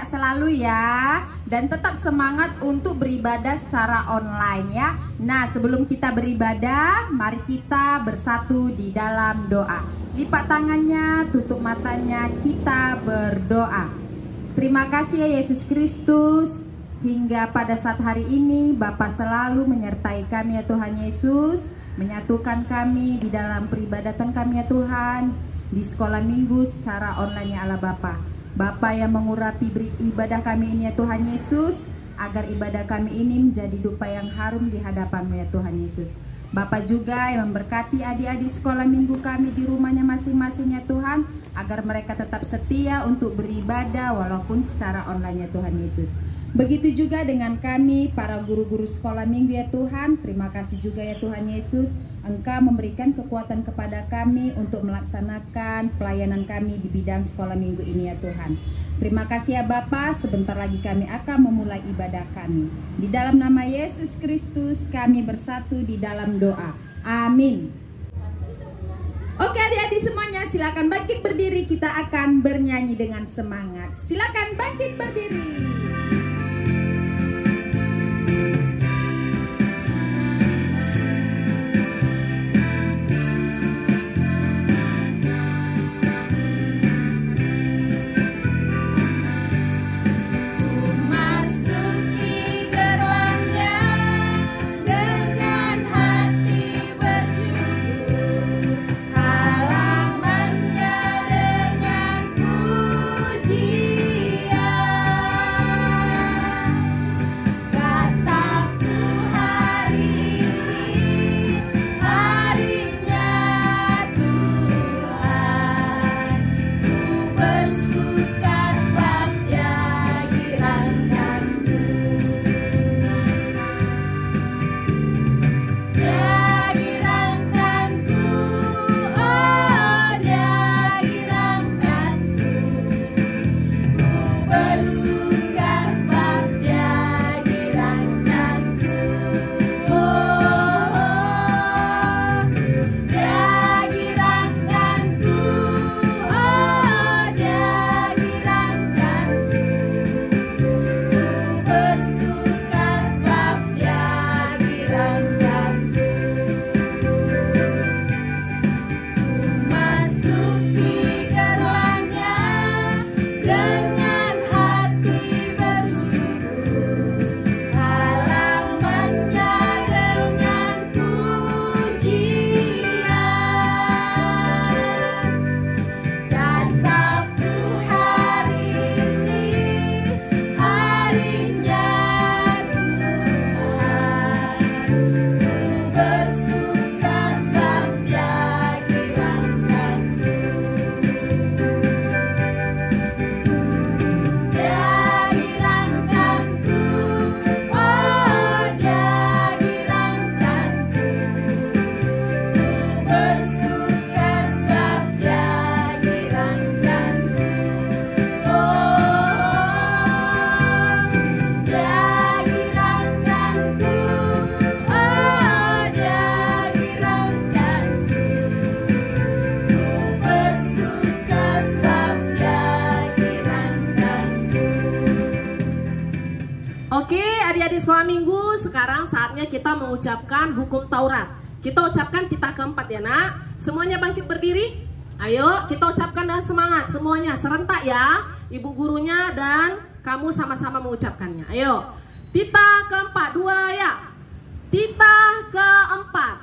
sehat selalu ya. Dan tetap semangat untuk beribadah secara online ya. Nah, sebelum kita beribadah, mari kita bersatu di dalam doa. Lipat tangannya, tutup matanya, kita berdoa. Terima kasih ya Yesus Kristus. Hingga pada saat hari ini Bapa selalu menyertai kami ya Tuhan Yesus. Menyatukan kami di dalam peribadatan kami ya Tuhan. Di sekolah minggu secara online ya Allah Bapa. Bapa yang mengurapi ibadah kami ini ya Tuhan Yesus, agar ibadah kami ini menjadi dupa yang harum di hadapan-Mu ya Tuhan Yesus. Bapa juga yang memberkati adik-adik sekolah minggu kami di rumahnya masing-masing ya Tuhan, agar mereka tetap setia untuk beribadah walaupun secara online ya Tuhan Yesus. Begitu juga dengan kami para guru-guru sekolah minggu ya Tuhan. Terima kasih juga ya Tuhan Yesus, Engkau memberikan kekuatan kepada kami untuk melaksanakan pelayanan kami di bidang sekolah minggu ini ya Tuhan. Terima kasih ya Bapa, sebentar lagi kami akan memulai ibadah kami. Di dalam nama Yesus Kristus kami bersatu di dalam doa. Amin. Oke adik-adik semuanya, silakan bangkit berdiri, kita akan bernyanyi dengan semangat. Silakan bangkit berdiri. Adik-adik sekolah minggu, sekarang saatnya kita mengucapkan hukum Taurat. Kita ucapkan kita keempat ya nak. Semuanya bangkit berdiri. Ayo kita ucapkan dengan semangat semuanya serentak ya. Ibu gurunya dan kamu sama-sama mengucapkannya. Ayo. Tita keempat, dua ya. Tita keempat.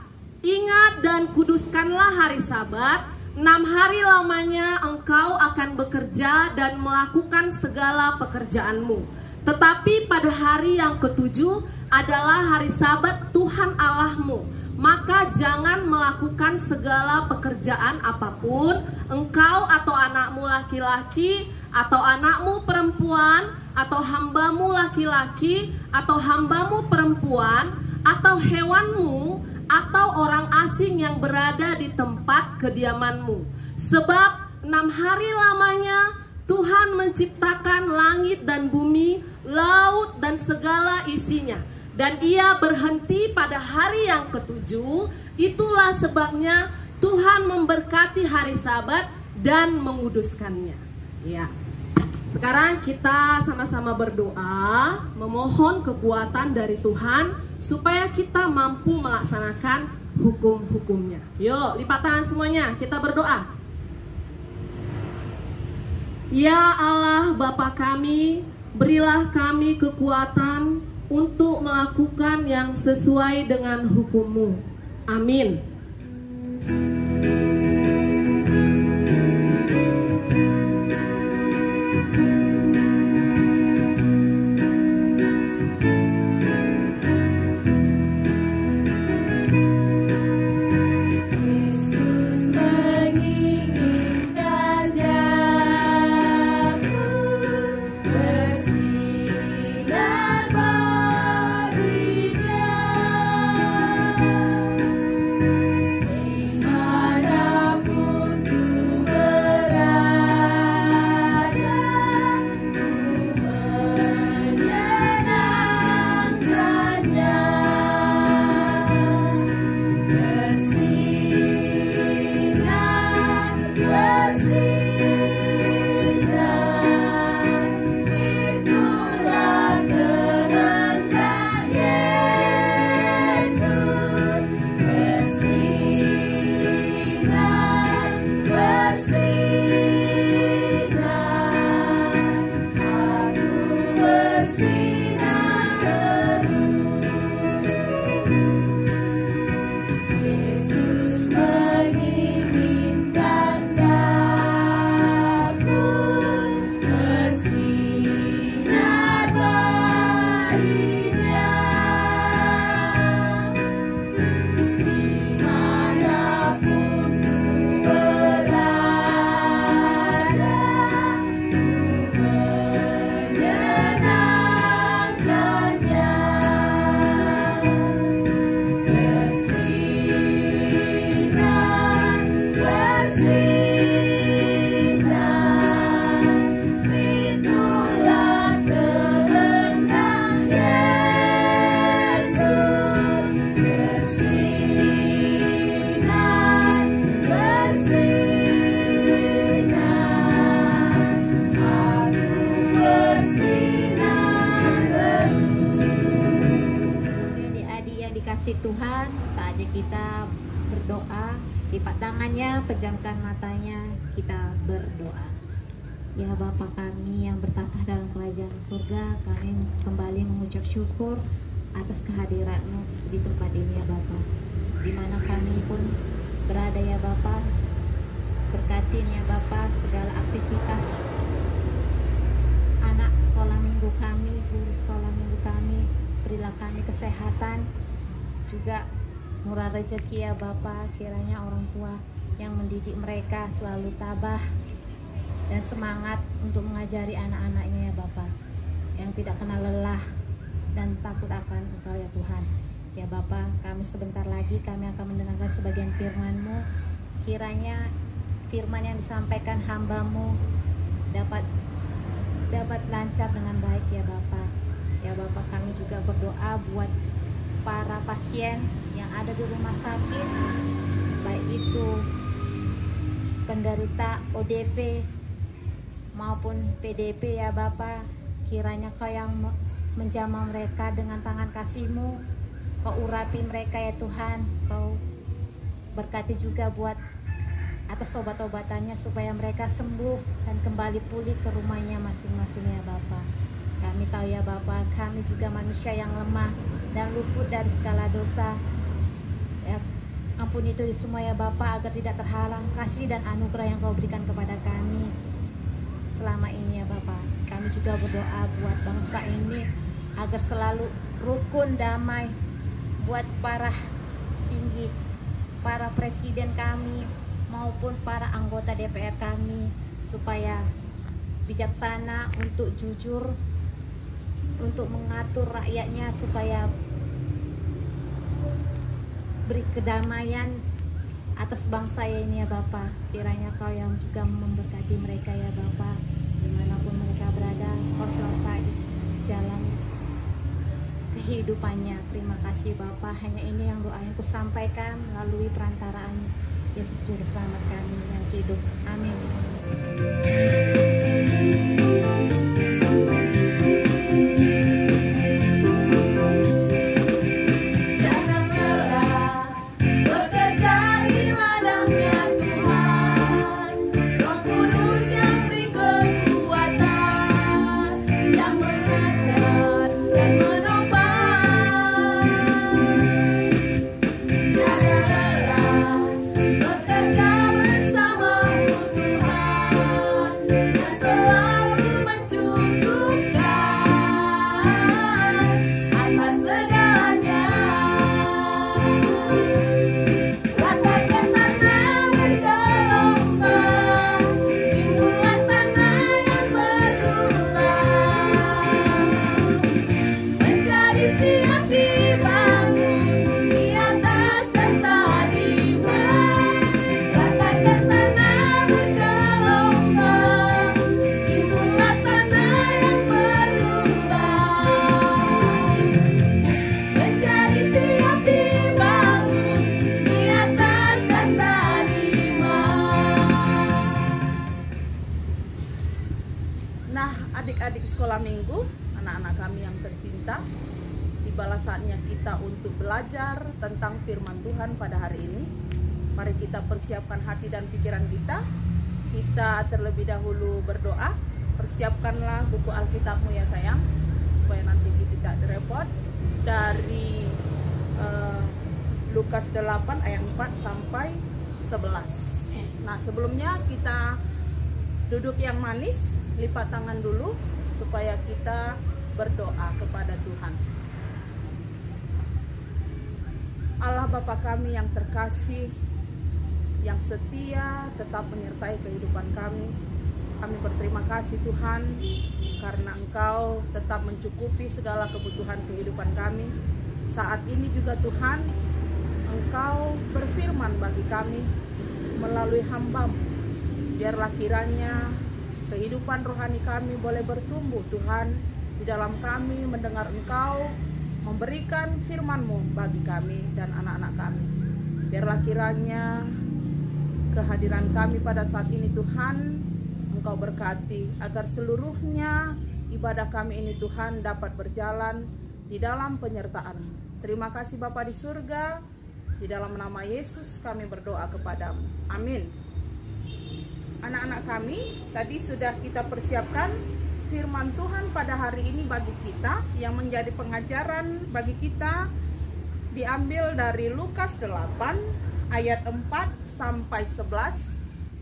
Ingat dan kuduskanlah hari Sabat. 6 hari lamanya engkau akan bekerja dan melakukan segala pekerjaanmu. Tetapi pada hari yang ketujuh adalah hari Sabat Tuhan Allahmu. Maka jangan melakukan segala pekerjaan apapun, engkau atau anakmu laki-laki, atau anakmu perempuan, atau hambamu laki-laki, atau hambamu perempuan, atau hewanmu, atau orang asing yang berada di tempat kediamanmu. Sebab 6 hari lamanya Tuhan menciptakan langit dan bumi, laut dan segala isinya. Dan ia berhenti pada hari yang ketujuh. Itulah sebabnya Tuhan memberkati hari Sabat dan menguduskannya. Ya. Sekarang kita sama-sama berdoa, memohon kekuatan dari Tuhan supaya kita mampu melaksanakan hukum-hukumnya. Yuk, lipat tangan semuanya, kita berdoa. Ya Allah Bapa kami, berilah kami kekuatan untuk melakukan yang sesuai dengan hukum-Mu. Amin. Tuhan, saatnya kita berdoa. Lipat tangannya, pejamkan matanya, kita berdoa. Ya Bapa kami yang bertata dalam kerajaan surga, kami kembali mengucap syukur atas kehadiran-Mu di tempat ini ya Bapa. Dimana kami pun berada ya Bapa, berkatin ya Bapa segala aktivitas anak sekolah minggu kami, guru sekolah minggu kami, berilah kami kesehatan, juga murah rezeki ya Bapa. Kiranya orang tua yang mendidik mereka selalu tabah dan semangat untuk mengajari anak-anaknya ya Bapa, yang tidak kenal lelah dan takut akan Engkau ya Tuhan. Ya Bapa, kami sebentar lagi kami akan mendengarkan sebagian firman-Mu. Kiranya firman yang disampaikan hamba-Mu dapat lancar dengan baik ya Bapa. Ya Bapa, kami juga berdoa buat para pasien yang ada di rumah sakit, baik itu penderita ODP maupun PDP ya Bapa. Kiranya Kau yang menjamah mereka dengan tangan kasih-Mu, Kau urapi mereka ya Tuhan. Kau berkati juga buat atas obat-obatannya supaya mereka sembuh dan kembali pulih ke rumahnya masing-masing ya Bapa. Kami tahu ya Bapa, kami juga manusia yang lemah dan luput dari segala dosa. Ya, ampuni itu semua ya Bapa, agar tidak terhalang kasih dan anugerah yang Kau berikan kepada kami selama ini ya Bapa. Kami juga berdoa buat bangsa ini agar selalu rukun, damai, buat para tinggi, para presiden kami maupun para anggota DPR kami, supaya bijaksana untuk jujur, untuk mengatur rakyatnya supaya beri kedamaian atas bangsa ini ya Bapa. Kiranya Kau yang juga memberkati mereka ya Bapa, dimanapun mereka berada. Kau sertai jalan kehidupannya. Terima kasih Bapa. Hanya ini yang doa yang kusampaikan melalui perantaraan Yesus Juru Selamat kami yang hidup. Amin. adik-adik sekolah minggu, anak-anak kami yang tercinta, tibalah saatnya kita untuk belajar tentang firman Tuhan pada hari ini. Mari kita persiapkan hati dan pikiran kita. Kita terlebih dahulu berdoa. Persiapkanlah buku Alkitabmu ya sayang, supaya nanti kita tidak direpot. Dari Lukas 8 ayat 4 sampai 11. Nah, sebelumnya kita duduk yang manis, lipat tangan dulu supaya kita berdoa kepada Tuhan. Allah Bapa kami yang terkasih, yang setia tetap menyertai kehidupan kami. Kami berterima kasih Tuhan karena Engkau tetap mencukupi segala kebutuhan kehidupan kami. Saat ini juga Tuhan, Engkau berfirman bagi kami melalui hamba-Mu. Biarlah kiranya kehidupan rohani kami boleh bertumbuh Tuhan, di dalam kami mendengar Engkau memberikan firman-Mu bagi kami dan anak-anak kami. Biarlah kiranya kehadiran kami pada saat ini Tuhan, Engkau berkati agar seluruhnya ibadah kami ini Tuhan dapat berjalan di dalam penyertaan-Mu. Terima kasih Bapa di surga, di dalam nama Yesus kami berdoa kepadamu. Amin. Anak-anak kami, tadi sudah kita persiapkan firman Tuhan pada hari ini bagi kita, yang menjadi pengajaran bagi kita diambil dari Lukas 8 ayat 4 sampai 11.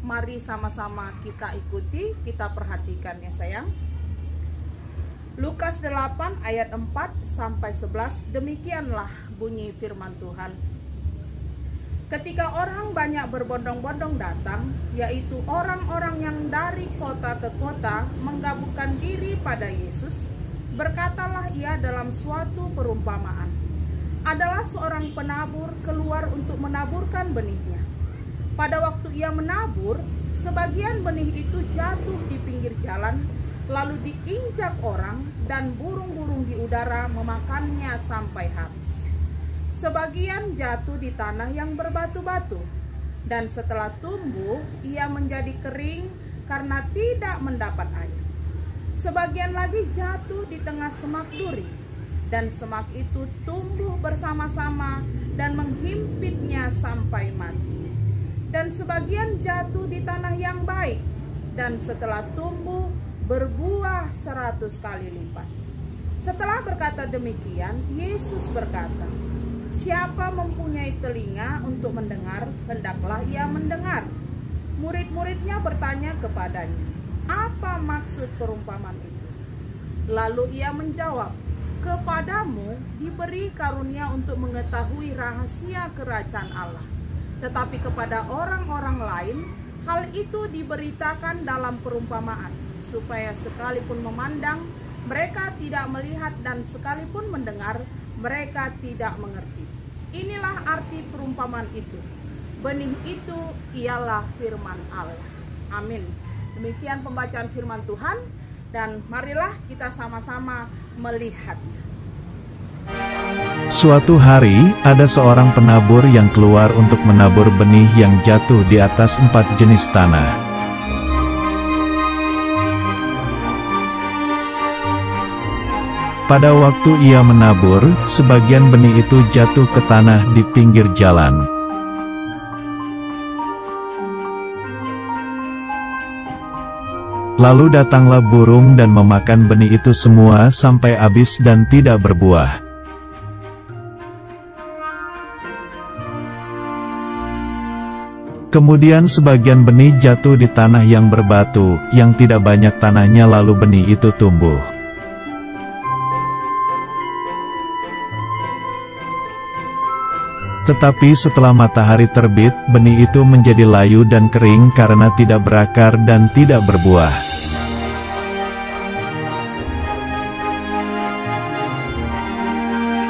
Mari sama-sama kita ikuti, kita perhatikan ya sayang. Lukas 8 ayat 4 sampai 11, demikianlah bunyi firman Tuhan. Ketika orang banyak berbondong-bondong datang, yaitu orang-orang yang dari kota ke kota menggabungkan diri pada Yesus, berkatalah ia dalam suatu perumpamaan. Adalah seorang penabur keluar untuk menaburkan benihnya. Pada waktu ia menabur, sebagian benih itu jatuh di pinggir jalan, lalu diinjak orang dan burung-burung di udara memakannya sampai habis. Sebagian jatuh di tanah yang berbatu-batu, dan setelah tumbuh ia menjadi kering karena tidak mendapat air. Sebagian lagi jatuh di tengah semak duri, dan semak itu tumbuh bersama-sama dan menghimpitnya sampai mati. Dan sebagian jatuh di tanah yang baik, dan setelah tumbuh berbuah 100 kali lipat. Setelah berkata demikian, Yesus berkata, siapa mempunyai telinga untuk mendengar, hendaklah ia mendengar. Murid-muridnya bertanya kepadanya, apa maksud perumpamaan itu? Lalu ia menjawab, kepadamu diberi karunia untuk mengetahui rahasia kerajaan Allah. Tetapi kepada orang-orang lain, hal itu diberitakan dalam perumpamaan, supaya sekalipun memandang, mereka tidak melihat, dan sekalipun mendengar, mereka tidak mengerti. Inilah arti perumpamaan itu. Benih itu ialah firman Allah. Amin. Demikian pembacaan firman Tuhan, dan marilah kita sama-sama melihat. Suatu hari, ada seorang penabur yang keluar untuk menabur benih yang jatuh di atas 4 jenis tanah. Pada waktu ia menabur, sebagian benih itu jatuh ke tanah di pinggir jalan. Lalu datanglah burung dan memakan benih itu semua sampai habis dan tidak berbuah. Kemudian sebagian benih jatuh di tanah yang berbatu, yang tidak banyak tanahnya, lalu benih itu tumbuh. Tetapi setelah matahari terbit, benih itu menjadi layu dan kering karena tidak berakar dan tidak berbuah.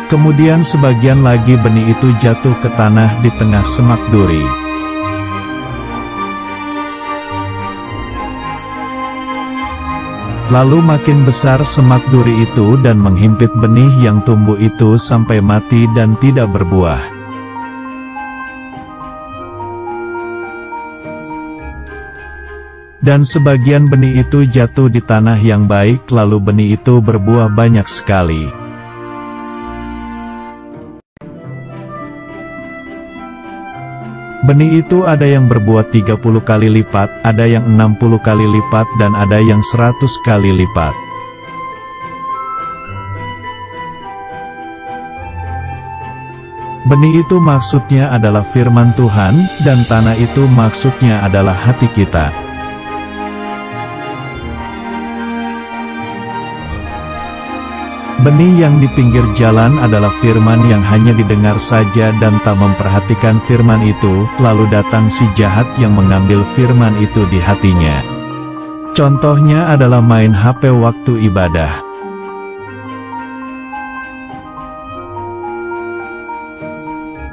Kemudian sebagian lagi benih itu jatuh ke tanah di tengah semak duri. Lalu makin besar semak duri itu dan menghimpit benih yang tumbuh itu sampai mati dan tidak berbuah. Dan sebagian benih itu jatuh di tanah yang baik, lalu benih itu berbuah banyak sekali. Benih itu ada yang berbuah 30 kali lipat, ada yang 60 kali lipat, dan ada yang 100 kali lipat. Benih itu maksudnya adalah firman Tuhan, dan tanah itu maksudnya adalah hati kita. Benih yang di pinggir jalan adalah firman yang hanya didengar saja dan tak memperhatikan firman itu, lalu datang si jahat yang mengambil firman itu di hatinya. Contohnya adalah main HP waktu ibadah.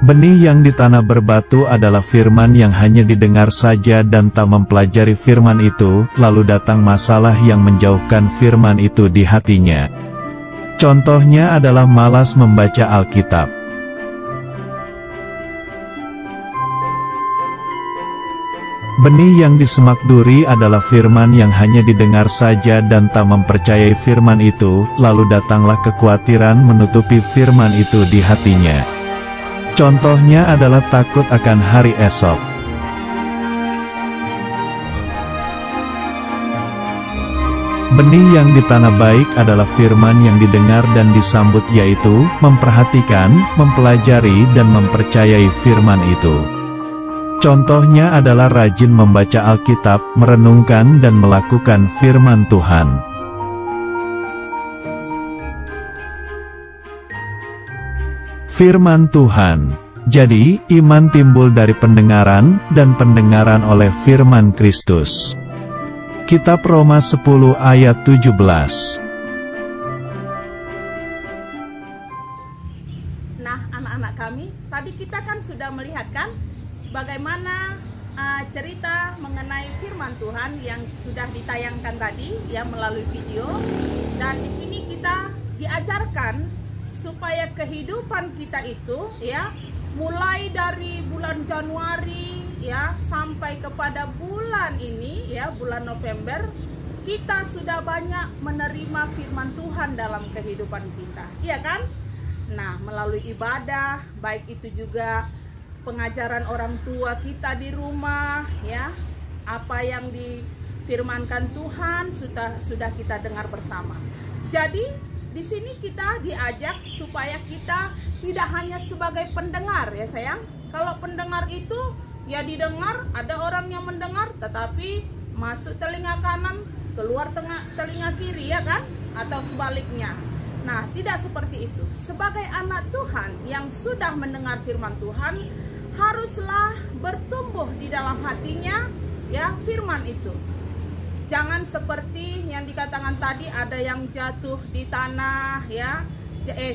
Benih yang di tanah berbatu adalah firman yang hanya didengar saja dan tak mempelajari firman itu, lalu datang masalah yang menjauhkan firman itu di hatinya. Contohnya adalah malas membaca Alkitab. Benih yang di semak duri adalah firman yang hanya didengar saja dan tak mempercayai firman itu, lalu datanglah kekhawatiran menutupi firman itu di hatinya. Contohnya adalah takut akan hari esok. Benih yang di tanah baik adalah firman yang didengar dan disambut, yaitu memperhatikan, mempelajari dan mempercayai firman itu. Contohnya adalah rajin membaca Alkitab, merenungkan dan melakukan firman Tuhan. Firman Tuhan. Jadi, iman timbul dari pendengaran, dan pendengaran oleh firman Kristus. Kitab Roma 10 ayat 17. Nah, anak-anak kami, tadi kita kan sudah melihat kan bagaimana cerita mengenai firman Tuhan yang sudah ditayangkan tadi ya melalui video. Dan di sini kita diajarkan supaya kehidupan kita itu ya mulai dari bulan Januari ya sampai kepada bulan ini ya, bulan November, kita sudah banyak menerima firman Tuhan dalam kehidupan kita, iya kan? Nah, melalui ibadah, baik itu juga pengajaran orang tua kita di rumah ya, apa yang difirmankan Tuhan sudah kita dengar bersama. Jadi di sini kita diajak supaya kita tidak hanya sebagai pendengar ya sayang. Kalau pendengar itu ya didengar, ada orang yang mendengar tetapi masuk telinga kanan, keluar telinga kiri ya kan? Atau sebaliknya. Nah, tidak seperti itu. Sebagai anak Tuhan yang sudah mendengar firman Tuhan, haruslah bertumbuh di dalam hatinya ya firman itu. Jangan seperti yang dikatakan tadi, ada yang jatuh di tanah ya,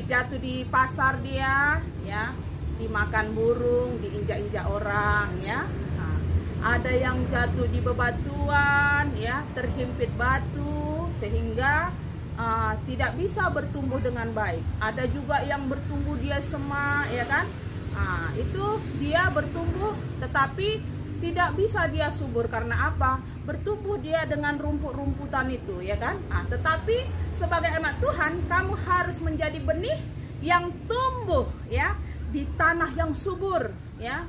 jatuh di pasar dia ya, dimakan burung, diinjak-injak orang ya. Nah, ada yang jatuh di bebatuan ya, terhimpit batu sehingga tidak bisa bertumbuh dengan baik. Ada juga yang bertumbuh dia semak ya kan. Nah, itu dia bertumbuh tetapi tidak bisa dia subur. Karena apa? Bertumbuh dia dengan rumput-rumputan itu ya kan. Nah, tetapi sebagai anak Tuhan, kamu harus menjadi benih yang tumbuh ya di tanah yang subur ya,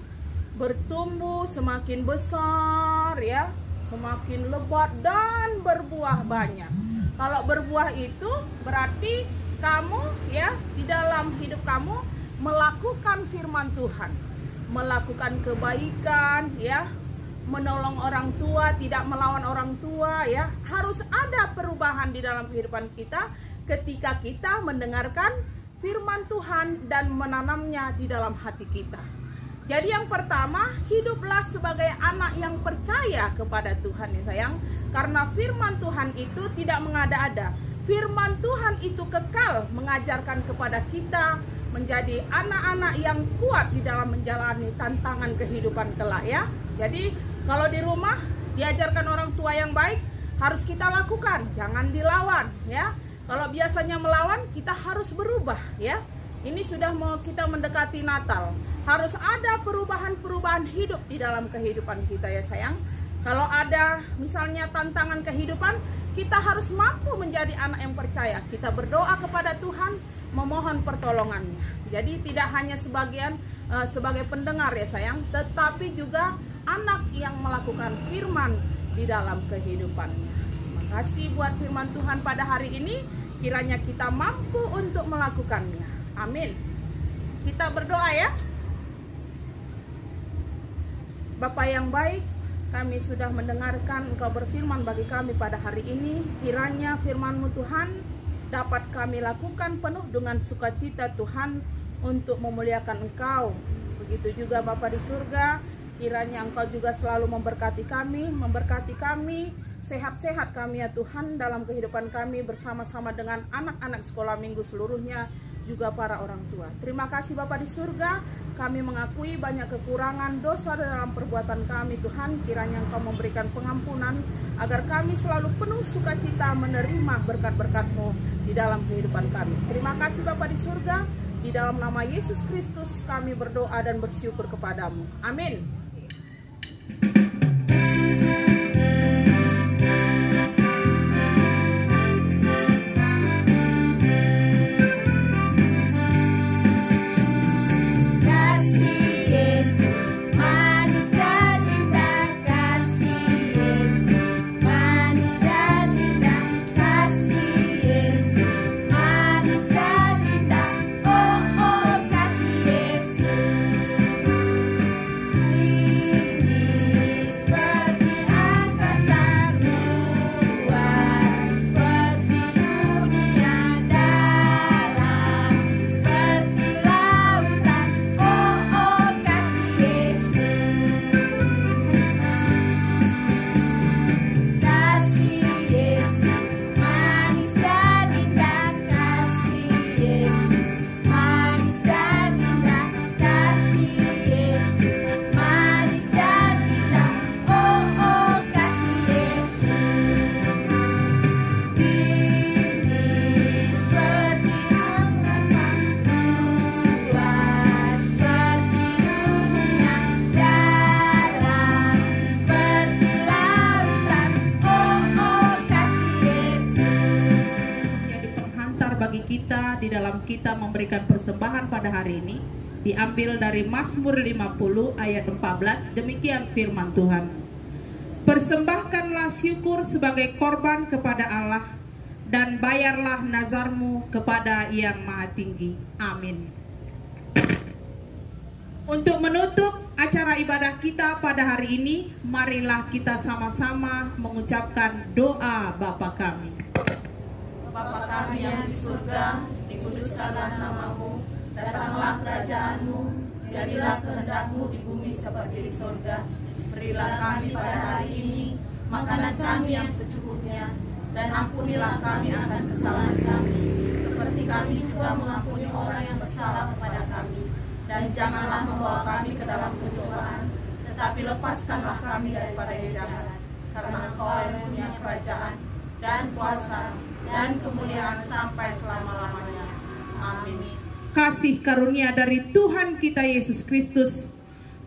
bertumbuh semakin besar ya, semakin lebat dan berbuah banyak. Kalau berbuah itu berarti kamu ya di dalam hidup kamu melakukan firman Tuhan, melakukan kebaikan ya, menolong orang tua, tidak melawan orang tua ya. Harus ada perubahan di dalam kehidupan kita ketika kita mendengarkan firman Tuhan dan menanamnya di dalam hati kita. Jadi yang pertama, hiduplah sebagai anak yang percaya kepada Tuhan ya sayang. Karena firman Tuhan itu tidak mengada-ada. Firman Tuhan itu kekal mengajarkan kepada kita menjadi anak-anak yang kuat di dalam menjalani tantangan kehidupan kelak ya. Jadi kalau di rumah diajarkan orang tua yang baik, harus kita lakukan, jangan dilawan ya. Kalau biasanya melawan, kita harus berubah ya. Ini sudah mau kita mendekati Natal. Harus ada perubahan-perubahan hidup di dalam kehidupan kita ya sayang. Kalau ada misalnya tantangan kehidupan, kita harus mampu menjadi anak yang percaya. Kita berdoa kepada Tuhan, memohon pertolongannya. Jadi tidak hanya sebagai pendengar ya sayang, tetapi juga anak yang melakukan firman di dalam kehidupannya. Terima kasih buat firman Tuhan pada hari ini. Kiranya kita mampu untuk melakukannya. Amin. Kita berdoa ya. Bapa yang baik, kami sudah mendengarkan Engkau berfirman bagi kami pada hari ini. Kiranya firman-Mu Tuhan dapat kami lakukan penuh dengan sukacita Tuhan untuk memuliakan Engkau. Begitu juga Bapa di surga, kiranya Engkau juga selalu memberkati kami, sehat-sehat kami ya Tuhan dalam kehidupan kami bersama-sama dengan anak-anak sekolah minggu seluruhnya, juga para orang tua. Terima kasih Bapa di surga, kami mengakui banyak kekurangan dosa dalam perbuatan kami Tuhan. Kiranya Engkau memberikan pengampunan agar kami selalu penuh sukacita menerima berkat-berkat-Mu di dalam kehidupan kami. Terima kasih Bapa di surga, di dalam nama Yesus Kristus kami berdoa dan bersyukur kepadamu. Amin. Kita di dalam kita memberikan persembahan pada hari ini diambil dari Mazmur 50 ayat 14. Demikian firman Tuhan. Persembahkanlah syukur sebagai korban kepada Allah dan bayarlah nazarmu kepada Yang Maha Tinggi. Amin. Untuk menutup acara ibadah kita pada hari ini, marilah kita sama-sama mengucapkan doa Bapa kami. Bapa kami yang di surga, dikuduskanlah namamu, datanglah kerajaan-Mu, jadilah kehendak-Mu di bumi seperti di surga. Berilah kami pada hari ini makanan kami yang secukupnya, dan ampunilah kami akan kesalahan kami, seperti kami juga mengampuni orang yang bersalah kepada kami. Dan janganlah membawa kami ke dalam pencobaan, tetapi lepaskanlah kami daripada yang jahat, karena Engkau yang punya kerajaan dan kuasa dan kemuliaan sampai selama-lamanya. Amin. Kasih karunia dari Tuhan kita Yesus Kristus,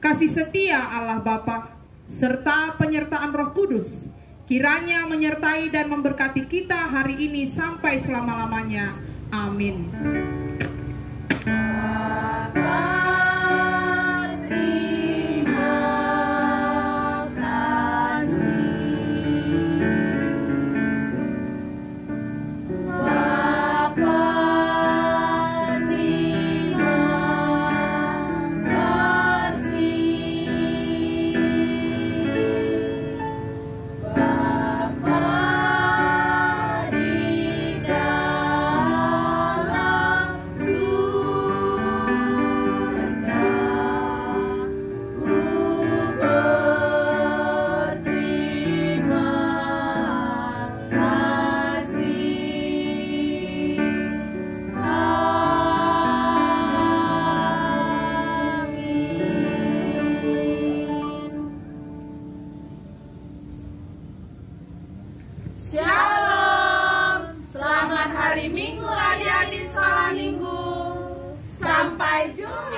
kasih setia Allah Bapa, serta penyertaan Roh Kudus, kiranya menyertai dan memberkati kita hari ini sampai selama-lamanya. Amin. Shalom, selamat hari Minggu adik-adik sekolah minggu. Sampai jumpa.